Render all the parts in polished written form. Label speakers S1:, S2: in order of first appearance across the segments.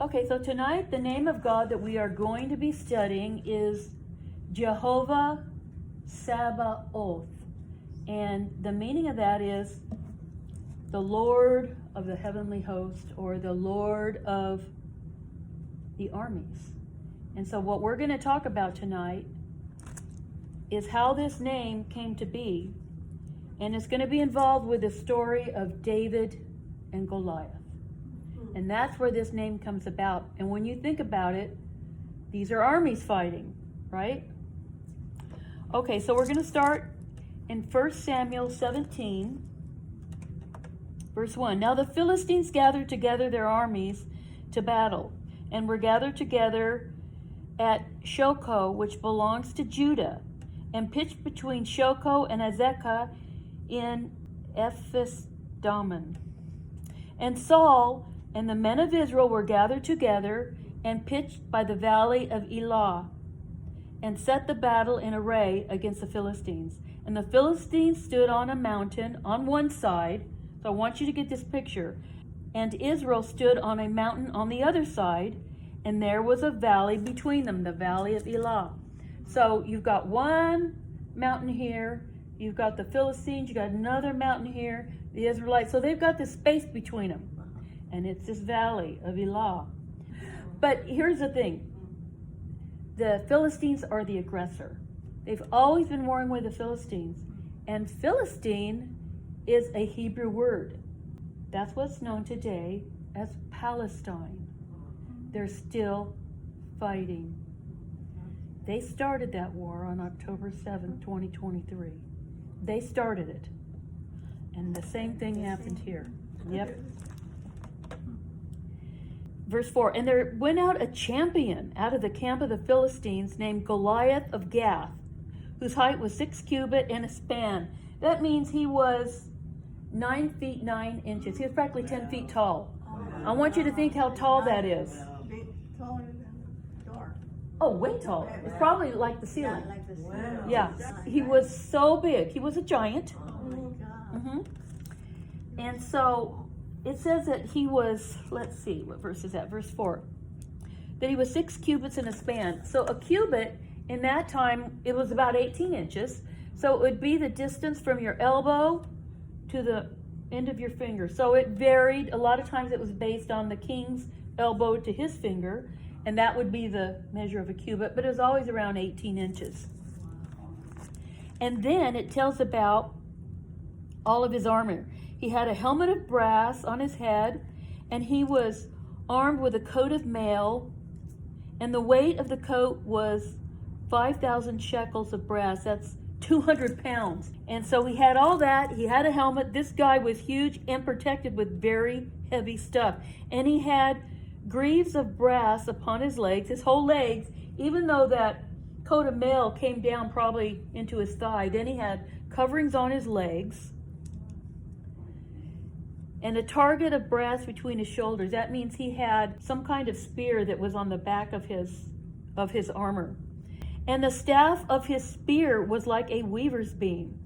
S1: Okay, so tonight the name of God that we are going to be studying is Jehovah Saboath. And the meaning of that is the Lord of the heavenly host, or the Lord of the armies. And so what we're going to talk about tonight is how this name came to be. And it's going to be involved with the story of David and Goliath. And that's where this name comes about. And when you think about it, these are armies fighting, right? Okay, so we're going to start in 1 Samuel 17, verse 1. Now the Philistines gathered together their armies to battle, and were gathered together at Shochoh, which belongs to Judah, and pitched between Shochoh and Azekah in Ephes-dammim. And Saul and the men of Israel were gathered together and pitched by the valley of Elah, and set the battle in array against the Philistines. And the Philistines stood on a mountain on one side. So I want you to get this picture. And Israel stood on a mountain on the other side, and there was a valley between them, the valley of Elah. So you've got one mountain here, you've got the Philistines, you've got another mountain here, the Israelites. So they've got this space between them. And it's this valley of Elah. But here's the thing. The Philistines are the aggressor. They've always been warring with the Philistines. And Philistine is a Hebrew word. That's what's known today as Palestine. They're still fighting. They started that war on October 7th, 2023. They started it. And the same thing happened here. Yep. Verse 4, and there went out a champion out of the camp of the Philistines named Goliath of Gath, whose height was 6 cubits and a span. That means he was 9 feet 9 inches. He was practically 10 feet tall. I want you to think how tall that is.
S2: Taller than the door.
S1: Oh, way taller. It's probably like the ceiling. Yeah, he was so big. He was a giant. And so it says that he was, let's see, what verse is that? Verse 4. That he was 6 cubits in a span. So a cubit, in that time, it was about 18 inches. So it would be the distance from your elbow to the end of your finger. So it varied. A lot of times it was based on the king's elbow to his finger. And that would be the measure of a cubit. But it was always around 18 inches. And then it tells about all of his armor. He had a helmet of brass on his head, and he was armed with a coat of mail, and the weight of the coat was 5,000 shekels of brass. That's 200 pounds. And so he had all that. He had a helmet. This guy was huge and protected with very heavy stuff. And he had greaves of brass upon his legs, his whole legs, even though that coat of mail came down probably into his thigh. Then he had coverings on his legs, and a target of brass between his shoulders. That means he had some kind of spear that was on the back of his armor. And the staff of his spear was like a weaver's beam.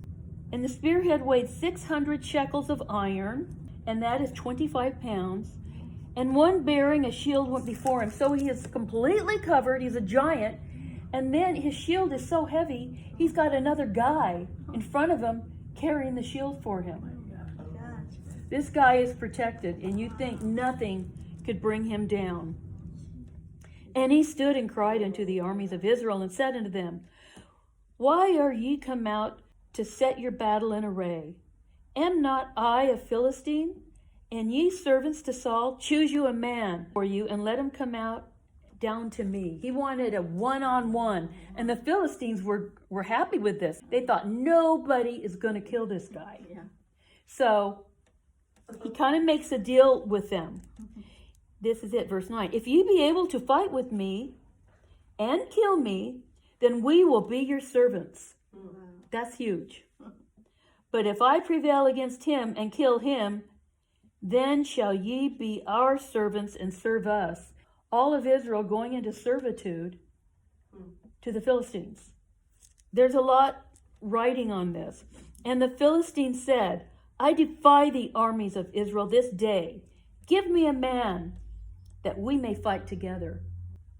S1: And the spearhead weighed 600 shekels of iron, and that is 25 pounds. And one bearing a shield went before him. So he is completely covered. He's a giant. And then his shield is so heavy, he's got another guy in front of him carrying the shield for him. This guy is protected, and you think nothing could bring him down. And he stood and cried unto the armies of Israel, and said unto them, Why are ye come out to set your battle in array? Am not I a Philistine? And ye servants to Saul, choose you a man for you, and let him come out down to me. He wanted a one-on-one. And the Philistines were happy with this. They thought, nobody is going to kill this guy. So he kind of makes a deal with them. This is it, verse 9. If ye be able to fight with me and kill me, then we will be your servants. That's huge. But if I prevail against him and kill him, then shall ye be our servants and serve us. All of Israel going into servitude to the Philistines. There's a lot writing on this. And the Philistines said, I defy the armies of Israel this day. Give me a man that we may fight together.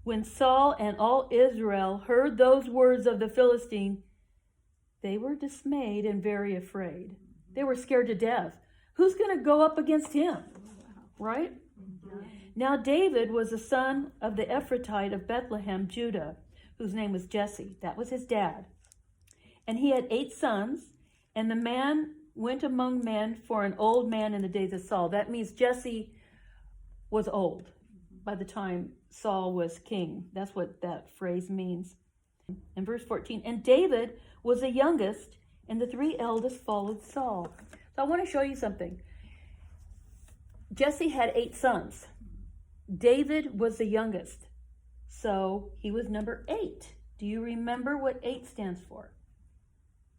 S1: When Saul and all Israel heard those words of the Philistine, they were dismayed and very afraid. They were scared to death. Who's going to go up against him? Right? Now David was the son of the Ephrathite of Bethlehem, Judah, whose name was Jesse. That was his dad. And he had 8 sons, and the man went among men for an old man in the days of Saul. That means Jesse was old by the time Saul was king. That's what that phrase means. In verse 14, and David was the youngest, and the 3 eldest followed Saul. So I want to show you something. Jesse had 8 sons. David was the youngest. So he was number 8. Do you remember what 8 stands for?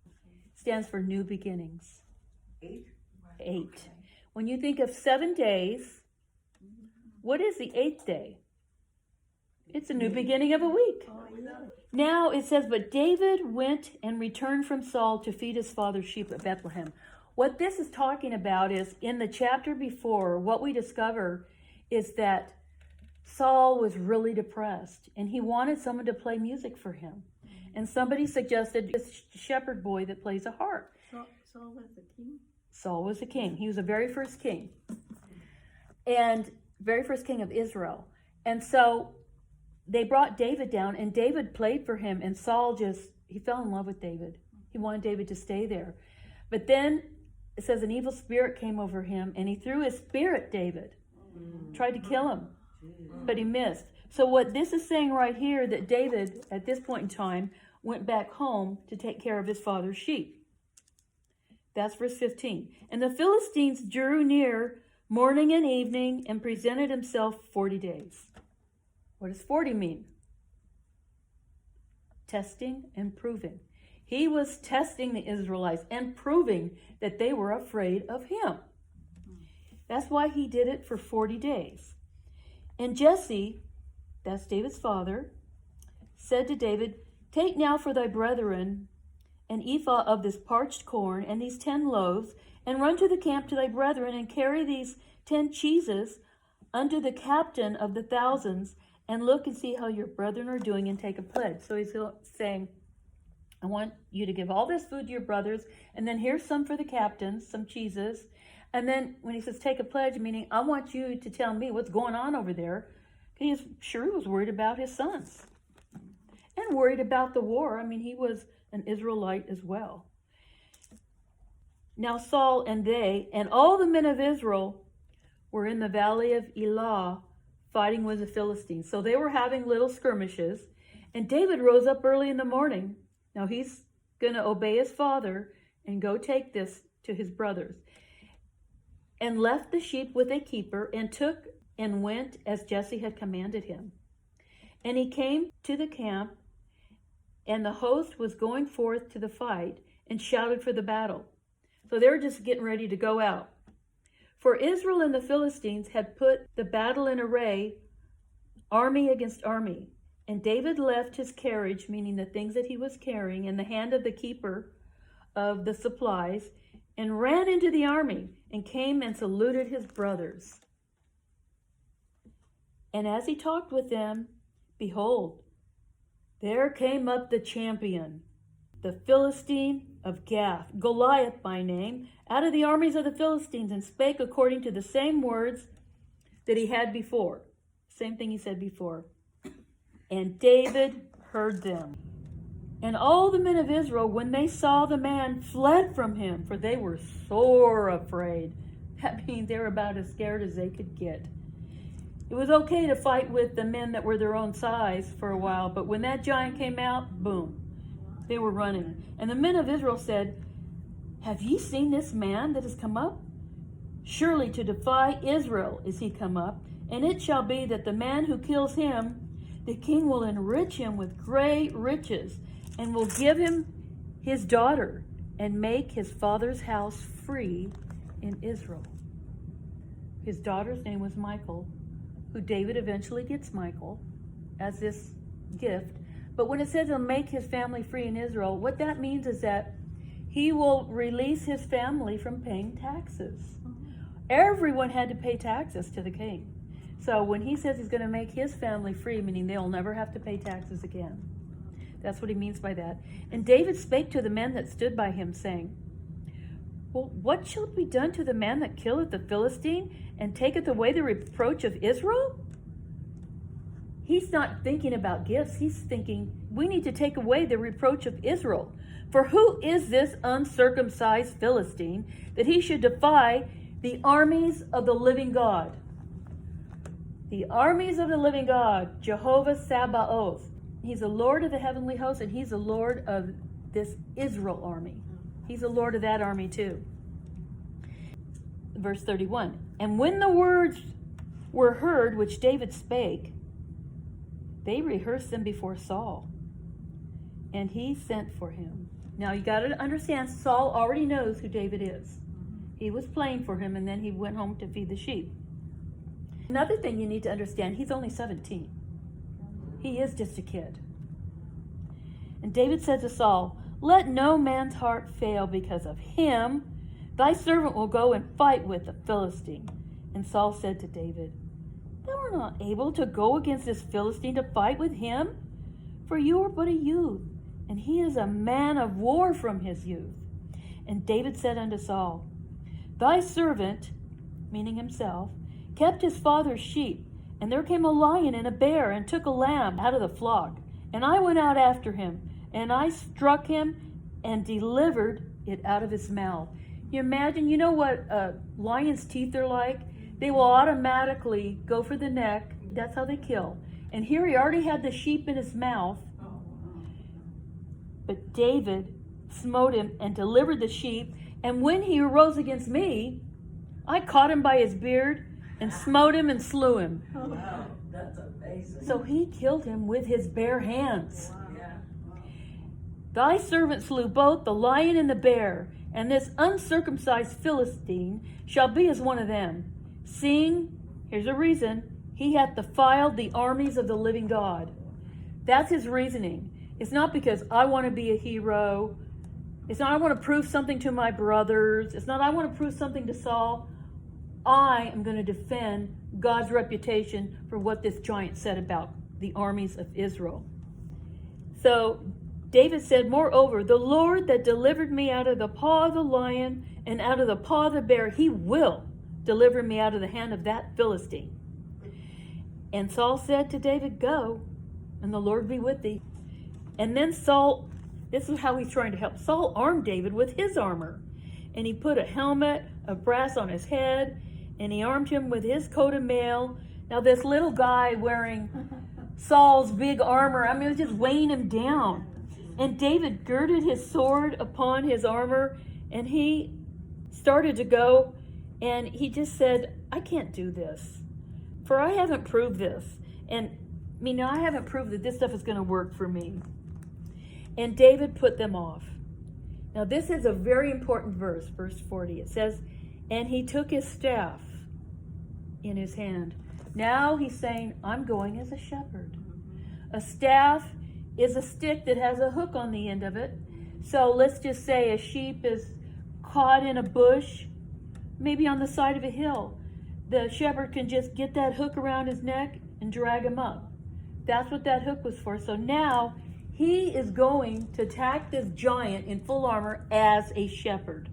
S1: It stands for new beginnings.
S2: 8?
S1: 8. When you think of 7 days, what is the 8th day? It's a new beginning of a week.
S2: Oh, yeah.
S1: Now it says, but David went and returned from Saul to feed his father's sheep at Bethlehem. What this is talking about is in the chapter before, what we discover is that Saul was really depressed and he wanted someone to play music for him. And somebody suggested this shepherd boy that plays a harp.
S2: Saul was the king?
S1: Saul was the king. He was the very first king. And very first king of Israel. And so they brought David down and David played for him, and Saul he fell in love with David. He wanted David to stay there. But then it says an evil spirit came over him and he threw his spear at David. Tried to kill him, but he missed. So what this is saying right here, that David at this point in time went back home to take care of his father's sheep. That's verse 15. And the Philistines drew near morning and evening and presented himself 40 days. What does 40 mean? Testing and proving. He was testing the Israelites and proving that they were afraid of him. That's why he did it for 40 days. And Jesse, that's David's father, said to David, take now for thy brethren an ephah of this parched corn and these 10 loaves, and run to the camp to thy brethren, and carry these 10 cheeses unto the captain of the thousands, and look and see how your brethren are doing, and take a pledge. So he's saying, I want you to give all this food to your brothers, and then here's some for the captains, some cheeses. And then when he says take a pledge, meaning I want you to tell me what's going on over there. He was worried about his sons and worried about the war. I mean, he was an Israelite as well. Now Saul and they and all the men of Israel were in the valley of Elah fighting with the Philistines. So they were having little skirmishes. And David rose up early in the morning. Now he's going to obey his father and go take this to his brothers. And left the sheep with a keeper, and took and went as Jesse had commanded him. And he came to the camp, and the host was going forth to the fight, and shouted for the battle. So they were just getting ready to go out. For Israel and the Philistines had put the battle in array, army against army. And David left his carriage, meaning the things that he was carrying, in the hand of the keeper of the supplies, and ran into the army, and came and saluted his brothers. And as he talked with them, behold, there came up the champion, the Philistine of Gath, Goliath by name, out of the armies of the Philistines, and spake according to the same words that he had before. Same thing he said before. And David heard them. And all the men of Israel, when they saw the man, fled from him, for they were sore afraid. That means they were about as scared as they could get. It was okay to fight with the men that were their own size for a while, but when that giant came out, boom, they were running. And the men of Israel said, have ye seen this man that has come up? Surely to defy Israel is he come up, and it shall be that the man who kills him, the king will enrich him with great riches, and will give him his daughter, and make his father's house free in Israel. His daughter's name was Michal, who David eventually gets Michal as this gift. But when it says he'll make his family free in Israel, what that means is that he will release his family from paying taxes. Everyone had to pay taxes to the king. So when he says he's going to make his family free, meaning they'll never have to pay taxes again. That's what he means by that. And David spake to the men that stood by him, saying, well, what shall be done to the man that killeth the Philistine and taketh away the reproach of Israel? He's not thinking about gifts. He's thinking, we need to take away the reproach of Israel. For who is this uncircumcised Philistine that he should defy the armies of the living God? The armies of the living God, Jehovah Saboath. He's the Lord of the heavenly host, and he's the Lord of this Israel army. He's the Lord of that army too. Verse 31. And when the words were heard which David spake, they rehearsed them before Saul, and he sent for him. Now you got to understand, Saul already knows who David is. He was playing for him, and then he went home to feed the sheep. Another thing you need to understand, he's only 17. He is just a kid. And David said to Saul, let no man's heart fail because of him. Thy servant will go and fight with the Philistine. And Saul said to David, thou art not able to go against this Philistine to fight with him, for you are but a youth, and he is a man of war from his youth. And David said unto Saul, thy servant, meaning himself, kept his father's sheep, and there came a lion and a bear, and took a lamb out of the flock. And I went out after him, and I struck him, and delivered it out of his mouth. You imagine, you know what lion's teeth are like? They will automatically go for the neck. That's how they kill. And here he already had the sheep in his mouth. But David smote him and delivered the sheep. And when he arose against me, I caught him by his beard and smote him and slew him.
S2: Wow, that's amazing.
S1: So he killed him with his bare hands.
S2: Wow. Yeah.
S1: Thy servant slew both the lion and the bear, and this uncircumcised Philistine shall be as one of them, seeing, here's a reason, he hath defiled the armies of the living God. That's his reasoning. It's not because I want to be a hero. It's not I want to prove something to my brothers. It's not I want to prove something to Saul. I am going to defend God's reputation for what this giant said about the armies of Israel. So David said, moreover, the Lord that delivered me out of the paw of the lion and out of the paw of the bear, he will deliver me out of the hand of that Philistine. And Saul said to David, go, and the Lord be with thee. And then Saul, this is how he's trying to help. Saul armed David with his armor, and he put a helmet of brass on his head, and he armed him with his coat of mail. Now this little guy wearing Saul's big armor, I mean, it was just weighing him down. And David girded his sword upon his armor, and he started to go, and he just said, I can't do this, for I haven't proved this. And I haven't proved that this stuff is going to work for me. And David put them off. Now this is a very important verse, verse 40. It says, and he took his staff in his hand. Now he's saying, I'm going as a shepherd. A staff is a stick that has a hook on the end of it. So let's just say a sheep is caught in a bush, maybe on the side of a hill. The shepherd can just get that hook around his neck and drag him up. That's what that hook was for. So now he is going to attack this giant in full armor as a shepherd.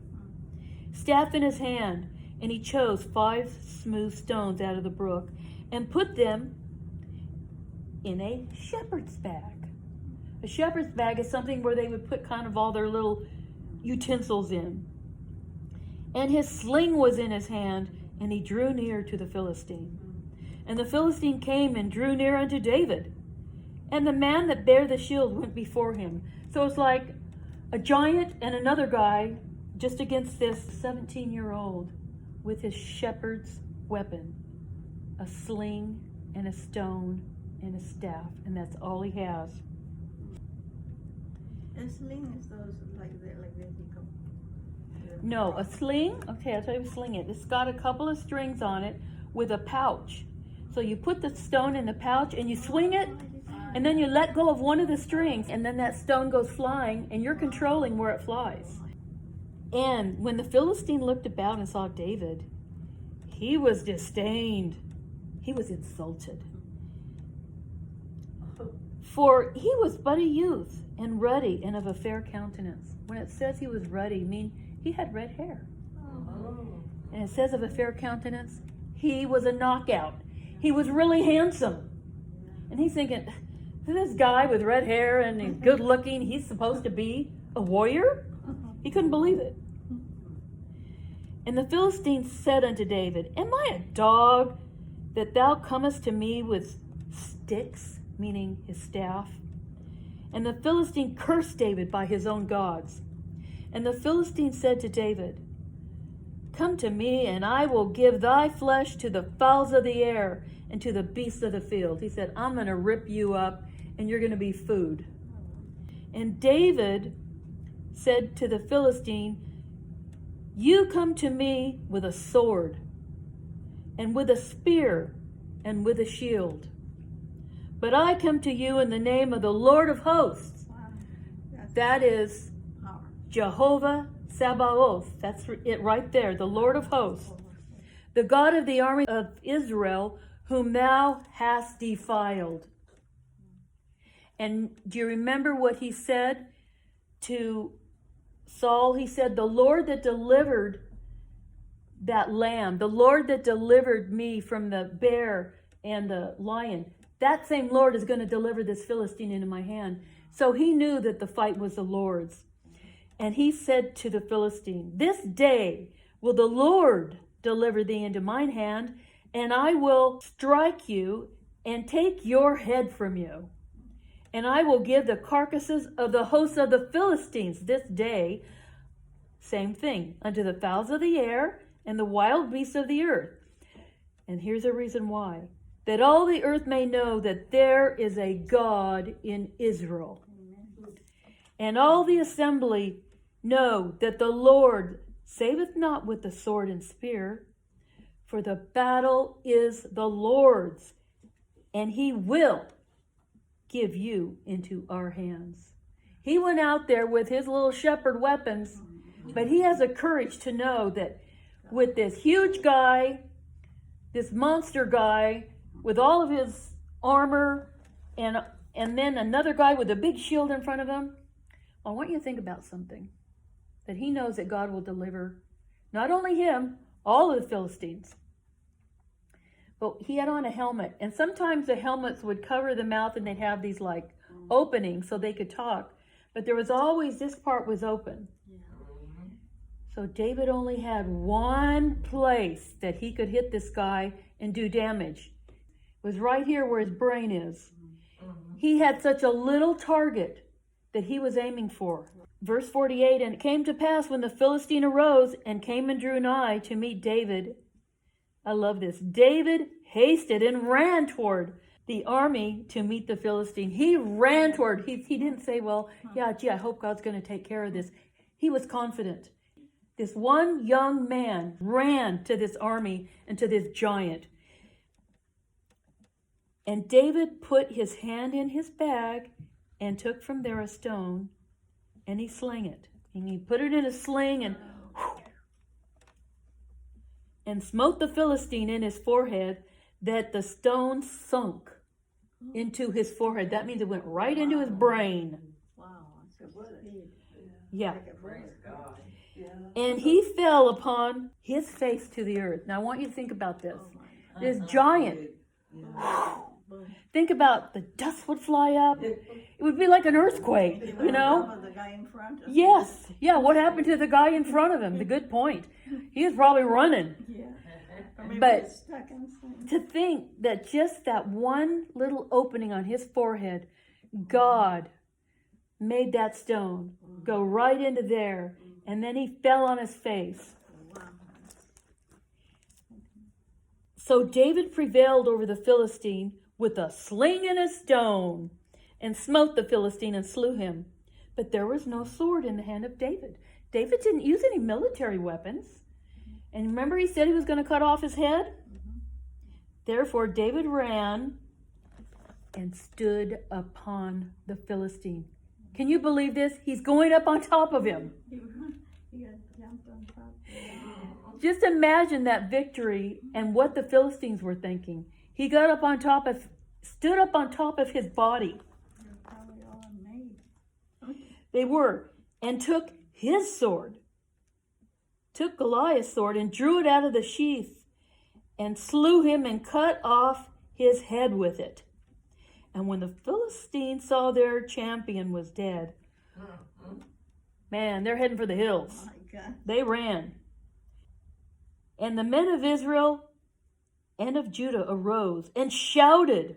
S1: Staff in his hand, and he chose 5 smooth stones out of the brook and put them in a shepherd's bag. A shepherd's bag is something where they would put kind of all their little utensils in. And his sling was in his hand, and he drew near to the Philistine. And the Philistine came and drew near unto David. And the man that bare the shield went before him. So it's like a giant and another guy just against this 17-year-old with his shepherd's weapon, a sling and a stone and a staff, and that's all he has.
S2: And sling is those like they become.
S1: No, a sling, okay, I'll tell you what a sling is. It's got a couple of strings on it with a pouch. So you put the stone in the pouch and you swing it, and then you let go of one of the strings, and then that stone goes flying, and you're controlling where it flies. And when the Philistine looked about and saw David, he was disdained. He was insulted. For he was but a youth, and ruddy, and of a fair countenance. When it says he was ruddy, I mean he had red hair. And it says of a fair countenance, he was a knockout. He was really handsome. And he's thinking, this guy with red hair and he's good looking, he's supposed to be a warrior? He couldn't believe it. And the Philistine said unto David, Am I a dog that thou comest to me with sticks, meaning his staff? And the Philistine cursed David by his own gods. And the Philistine said to David, Come to me, and I will give thy flesh to the fowls of the air and to the beasts of the field. He said, I'm going to rip you up, and you're going to be food. And David said to the Philistine, You come to me with a sword, and with a spear, and with a shield. But I come to you in the name of the Lord of hosts.
S2: Wow.
S1: That is Jehovah Saboath. That's it right there, the Lord of hosts. The God of the army of Israel, whom thou hast defiled. And do you remember what he said to Saul? He said, the Lord that delivered that lamb, the Lord that delivered me from the bear and the lion, that same Lord is going to deliver this Philistine into my hand. So he knew that the fight was the Lord's. And he said to the Philistine, This day will the Lord deliver thee into mine hand, and I will strike you and take your head from you. And I will give the carcasses of the hosts of the Philistines this day, same thing, unto the fowls of the air and the wild beasts of the earth. And here's a reason why. That all the earth may know that there is a God in Israel. And all the assembly know that the Lord saveth not with the sword and spear, for the battle is the Lord's, and he will give you into our hands. He went out there with his little shepherd weapons, but he has a courage to know that with this huge guy, this monster guy, with all of his armor, and then another guy with a big shield in front of him, I want you to think about something. That he knows that God will deliver not only him, all of the Philistines. But he had on a helmet. And sometimes the helmets would cover the mouth and they'd have these like openings so they could talk. But there was always, this part was open. So David only had one place that he could hit this guy and do damage. It was right here where his brain is. He had such a little target that he was aiming for. Verse 48, And it came to pass when the Philistine arose and came and drew nigh to meet David. I love this. David hasted and ran toward the army to meet the Philistine. He ran toward, he didn't say, well, yeah, gee, I hope God's going to take care of this. He was confident. This one young man ran to this army and to this giant. And David put his hand in his bag and took from there a stone, and he slang it. And he put it in a sling and smote the Philistine in his forehead, that the stone sunk into his forehead. That means it went right into his brain.
S2: Wow, that's a bullet.
S1: Yeah.
S2: Praise God. Yeah.
S1: And he fell upon his face to the earth. Now I want you to think about this. This giant. Think about the dust would fly up. It would be like an earthquake, you know?
S2: The guy in front of
S1: Yes. Yeah, what happened to the guy in front of him? The good point. He was probably running.
S2: Yeah. Or maybe
S1: But
S2: it's stuck in something.
S1: to think that just that one little opening on his forehead, God made that stone go right into there, and then he fell on his face.
S2: Wow.
S1: So David prevailed over the Philistine with a sling and a stone, and smote the Philistine and slew him. But there was no sword in the hand of David. David didn't use any military weapons. And remember he said he was going to cut off his head? Therefore David ran and stood upon the Philistine. Can you believe this? He's going up on top of him.
S2: He got jumped on top.
S1: Just imagine that victory and what the Philistines were thinking. He stood up on top of his body.
S2: You're probably all amazed.
S1: They were, and took his sword, took Goliath's sword and drew it out of the sheath and slew him and cut off his head with it. And when the Philistines saw their champion was dead, man, they're heading for the hills.
S2: Oh my God.
S1: They ran. And the men of Israel and of Judah arose and shouted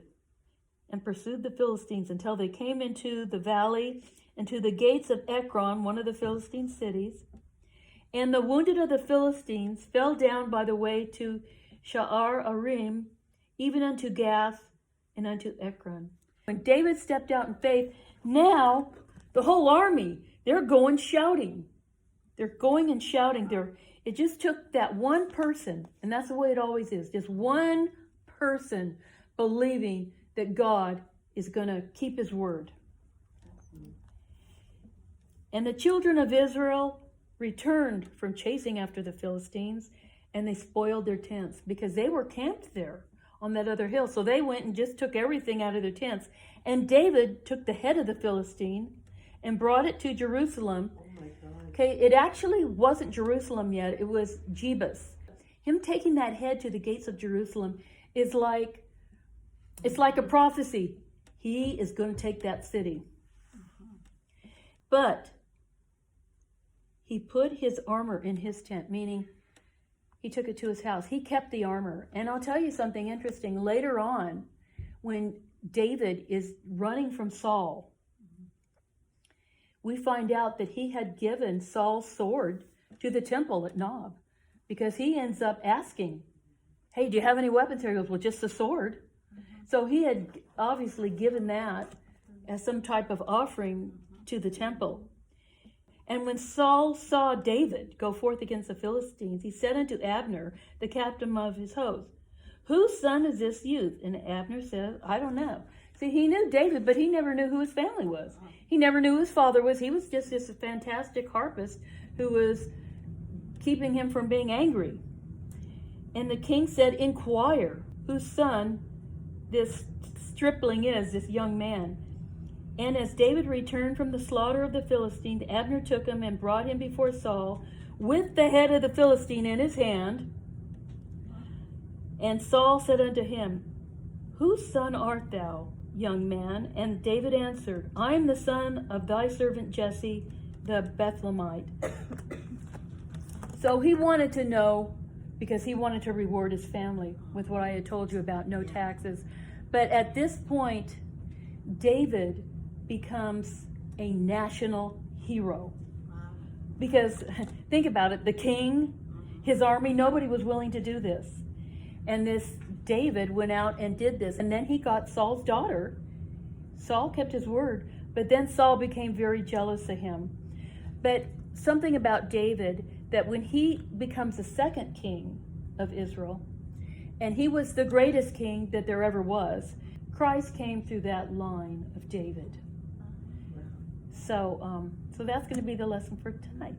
S1: and pursued the Philistines until they came into the valley and to the gates of Ekron, one of the Philistine cities. And the wounded of the Philistines fell down by the way to Sha'ar Arim, even unto Gath and unto Ekron. When David stepped out in faith, now the whole army, they're going shouting. They're going and shouting. It just took that one person, and that's the way it always is, just one person believing that God is going to keep his word. And the children of Israel returned from chasing after the Philistines, and they spoiled their tents because they were camped there on that other hill. So they went and just took everything out of their tents. And David took the head of the Philistine and brought it to Jerusalem. Okay, it actually wasn't Jerusalem yet. It was Jebus. Him taking that head to the gates of Jerusalem is like, it's like a prophecy. He is going to take that city. But he put his armor in his tent, meaning he took it to his house. He kept the armor. And I'll tell you something interesting. Later on, when David is running from Saul, we find out that he had given Saul's sword to the temple at Nob, because he ends up asking, hey, do you have any weapons here? He goes, well, just the sword. So he had obviously given that as some type of offering to the temple. And when Saul saw David go forth against the Philistines, he said unto Abner, the captain of his host, whose son is this youth? And Abner said, I don't know. See, he knew David, but he never knew who his family was. He never knew who his father was. He was just this fantastic harpist who was keeping him from being angry. And the king said, inquire whose son this stripling is, this young man. And as David returned from the slaughter of the Philistine, Abner took him and brought him before Saul with the head of the Philistine in his hand. And Saul said unto him, whose son art thou, young man? And David answered, I am the son of thy servant Jesse, the Bethlehemite. So he wanted to know, because he wanted to reward his family with what I had told you about, no taxes. But at this point, David becomes a national hero. Because think about it, the king, his army, nobody was willing to do this. And this David went out and did this. And then he got Saul's daughter. Saul kept his word, but then Saul became very jealous of him. But something about David, that when he becomes the second king of Israel, and he was the greatest king that there ever was, Christ came through that line of David. So that's going to be the lesson for tonight.